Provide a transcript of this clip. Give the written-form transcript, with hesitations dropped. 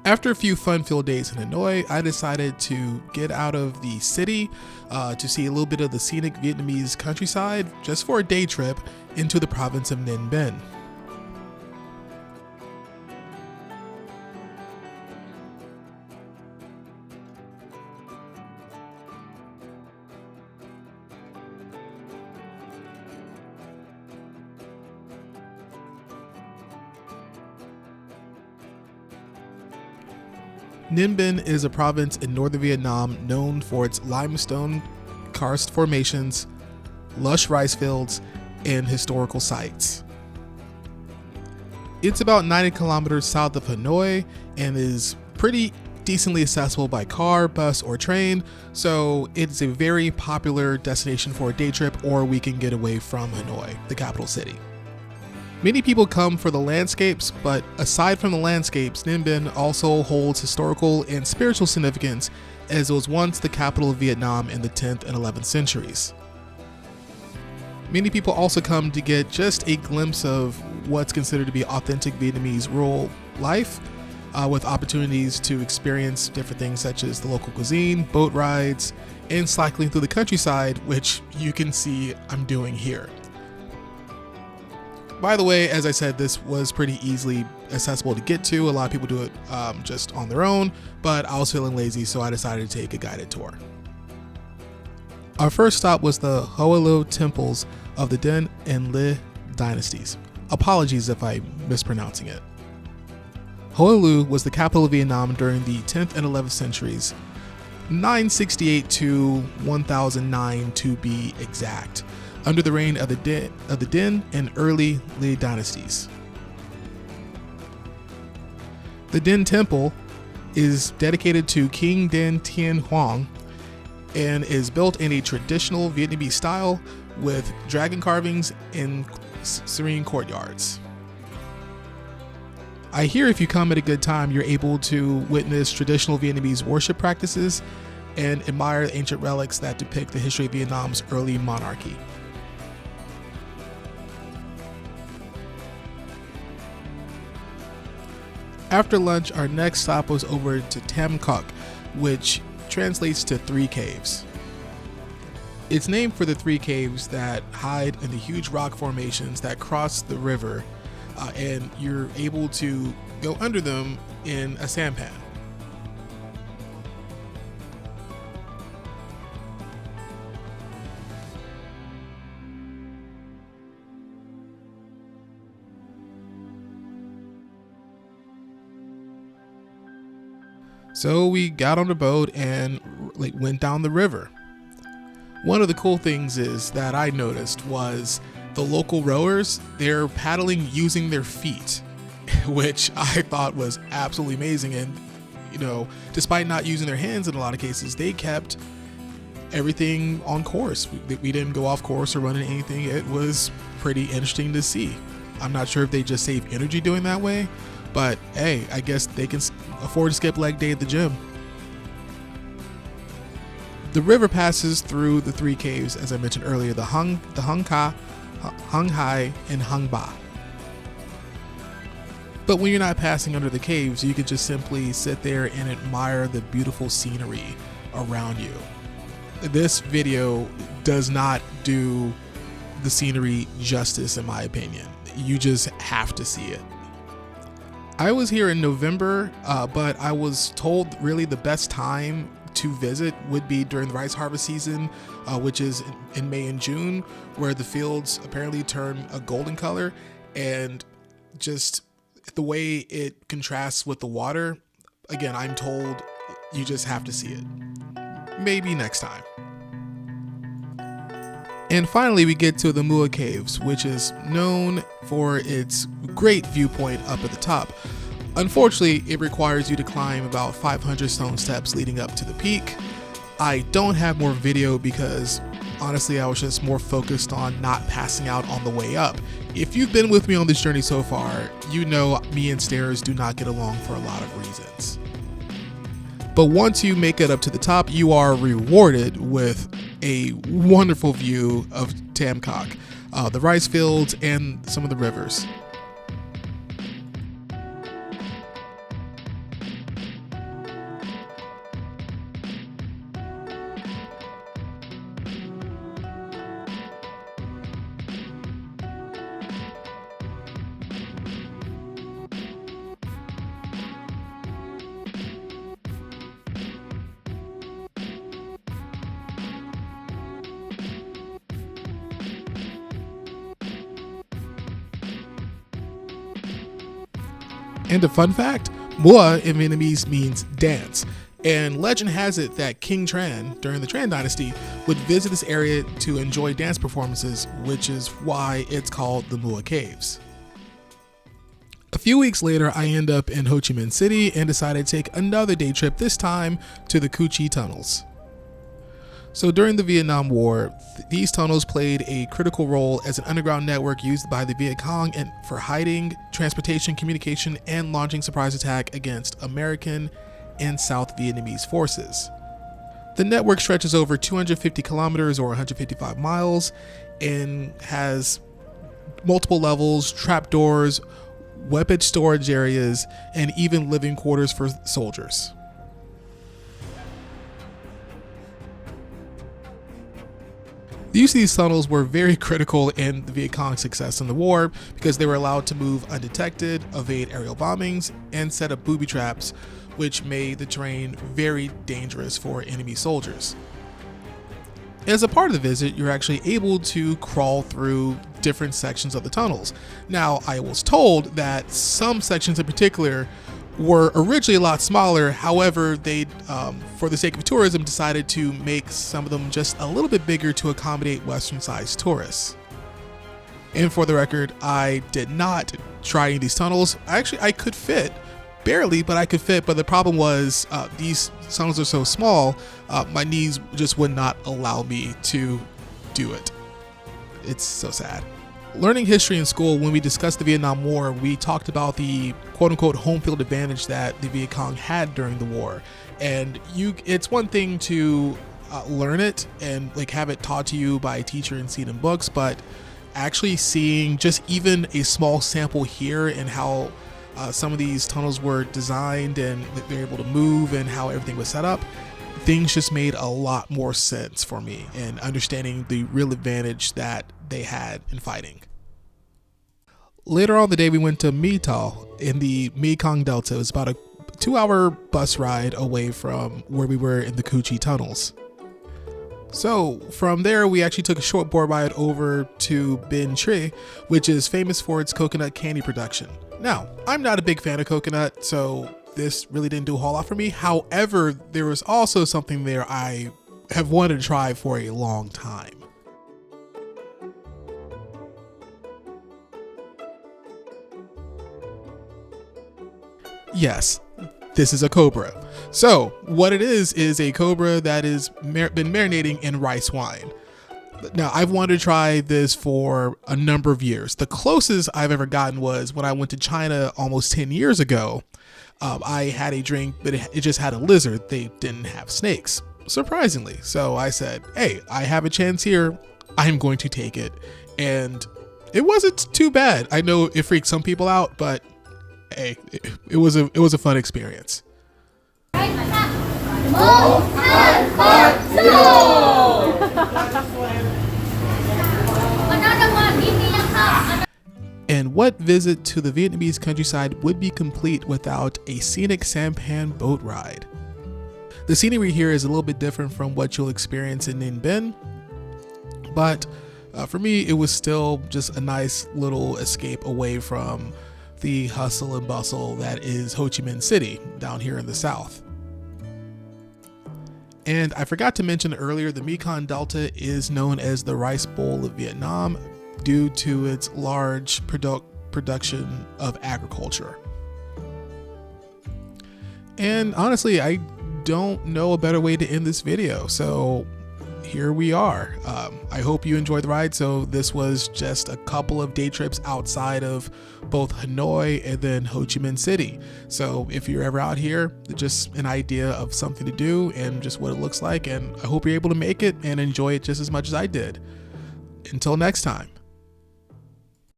After a few fun-filled days in Hanoi, I decided to get out of the city to see a little bit of the scenic Vietnamese countryside just for a day trip into the province of Ninh Binh. Ninh Binh is a province in northern Vietnam known for its limestone karst formations, lush rice fields, and historical sites. It's about 90 kilometers south of Hanoi and is pretty decently accessible by car, bus, or train, so it's a very popular destination for a day trip or weekend getaway from Hanoi, the capital city. Many people come for the landscapes, but aside from the landscapes, Ninh Binh also holds historical and spiritual significance as it was once the capital of Vietnam in the 10th and 11th centuries. Many people also come to get just a glimpse of what's considered to be authentic Vietnamese rural life, with opportunities to experience different things such as the local cuisine, boat rides, and cycling through the countryside, which you can see I'm doing here. By the way, as I said, this was pretty easily accessible to get to. A lot of people do it just on their own, but I was feeling lazy, so I decided to take a guided tour. Our first stop was the Hoa Lo temples of the Dinh and Le dynasties. Apologies if I'm mispronouncing it. Hoa Lo was the capital of Vietnam during the 10th and 11th centuries, 968 to 1009 to be exact, under the reign of the Dinh and early Le dynasties. The Dinh Temple is dedicated to King Dinh Tien Hoang and is built in a traditional Vietnamese style with dragon carvings and serene courtyards. I hear if you come at a good time, you're able to witness traditional Vietnamese worship practices and admire the ancient relics that depict the history of Vietnam's early monarchy. After lunch, our next stop was over to Tam Coc, which translates to 3 caves. It's named for the 3 caves that hide in the huge rock formations that cross the river, and you're able to go under them in a sampan. So we got on the boat and went down the river. One of the cool things is that I noticed was the local rowers, they're paddling using their feet, which I thought was absolutely amazing. And, despite not using their hands in a lot of cases, they kept everything on course. We didn't go off course or run into anything. It was pretty interesting to see. I'm not sure if they just save energy doing that way, but hey, I guess they can afford to skip leg day at the gym. The river passes through the 3 caves, as I mentioned earlier, the Hung Hai, and Hung Ba. But when you're not passing under the caves, you can just simply sit there and admire the beautiful scenery around you. This video does not do the scenery justice, in my opinion. You just have to see it. I was here in November, but I was told really the best time to visit would be during the rice harvest season, which is in May and June, where the fields apparently turn a golden color, and just the way it contrasts with the water. Again, I'm told you just have to see it. Maybe next time. And finally, we get to the Mua Caves, which is known for its great viewpoint up at the top. Unfortunately, it requires you to climb about 500 stone steps leading up to the peak. I don't have more video because honestly, I was just more focused on not passing out on the way up. If you've been with me on this journey so far, you know me and stairs do not get along for a lot of reasons. But once you make it up to the top, you are rewarded with a wonderful view of Tam Coc, the rice fields, and some of the rivers. And a fun fact, Mua in Vietnamese means dance. And legend has it that King Tran, during the Tran dynasty, would visit this area to enjoy dance performances, which is why it's called the Mua Caves. A few weeks later, I end up in Ho Chi Minh City and decided to take another day trip, this time to the Cu Chi tunnels. So during the Vietnam War, these tunnels played a critical role as an underground network used by the Viet Cong and for hiding, transportation, communication, and launching surprise attack against American and South Vietnamese forces. The network stretches over 250 kilometers or 155 miles and has multiple levels, trapdoors, weapon storage areas, and even living quarters for soldiers. The use of these tunnels were very critical in the Viet Cong's success in the war because they were allowed to move undetected, evade aerial bombings, and set up booby traps, which made the terrain very dangerous for enemy soldiers. As a part of the visit, you're actually able to crawl through different sections of the tunnels. Now, I was told that some sections in particular were originally a lot smaller. However, they, for the sake of tourism, decided to make some of them just a little bit bigger to accommodate Western-sized tourists. And for the record, I did not try any of these tunnels. Actually, I could fit, barely, but I could fit. But the problem was these tunnels are so small, my knees just would not allow me to do it. It's so sad. Learning history in school, when we discussed the Vietnam War, we talked about the quote-unquote home field advantage that the Viet Cong had during the war. And it's one thing to learn it and like have it taught to you by a teacher and see it in books, but actually seeing just even a small sample here and how some of these tunnels were designed and they're able to move and how everything was set up, things just made a lot more sense for me and understanding the real advantage that they had in fighting. Later on the day, we went to My Tho in the Mekong Delta. It was about a 2-hour bus ride away from where we were in the Cu Chi tunnels. So from there, we actually took a short boat ride over to Binh Tre, which is famous for its coconut candy production. Now, I'm not a big fan of coconut, so this really didn't do a whole lot for me. However, there was also something there I have wanted to try for a long time. Yes, this is a cobra. So what it is a cobra that has been marinating in rice wine. Now, I've wanted to try this for a number of years. The closest I've ever gotten was when I went to China almost 10 years ago. I had a drink, but it just had a lizard. They didn't have snakes, surprisingly. So I said, hey, I have a chance here. I'm going to take it. And it wasn't too bad. I know it freaked some people out, but hey, it was a fun experience. And what visit to the Vietnamese countryside would be complete without a scenic sampan boat ride? The scenery here is a little bit different from what you'll experience in Ninh Binh, but for me, it was still just a nice little escape away from the hustle and bustle that is Ho Chi Minh City down here in the south. And I forgot to mention earlier, the Mekong Delta is known as the Rice Bowl of Vietnam due to its large production of agriculture. And honestly, I don't know a better way to end this video, so here we are. I hope you enjoyed the ride. So this was just a couple of day trips outside of both Hanoi and then Ho Chi Minh City. So if you're ever out here, just an idea of something to do and just what it looks like. And I hope you're able to make it and enjoy it just as much as I did. Until next time.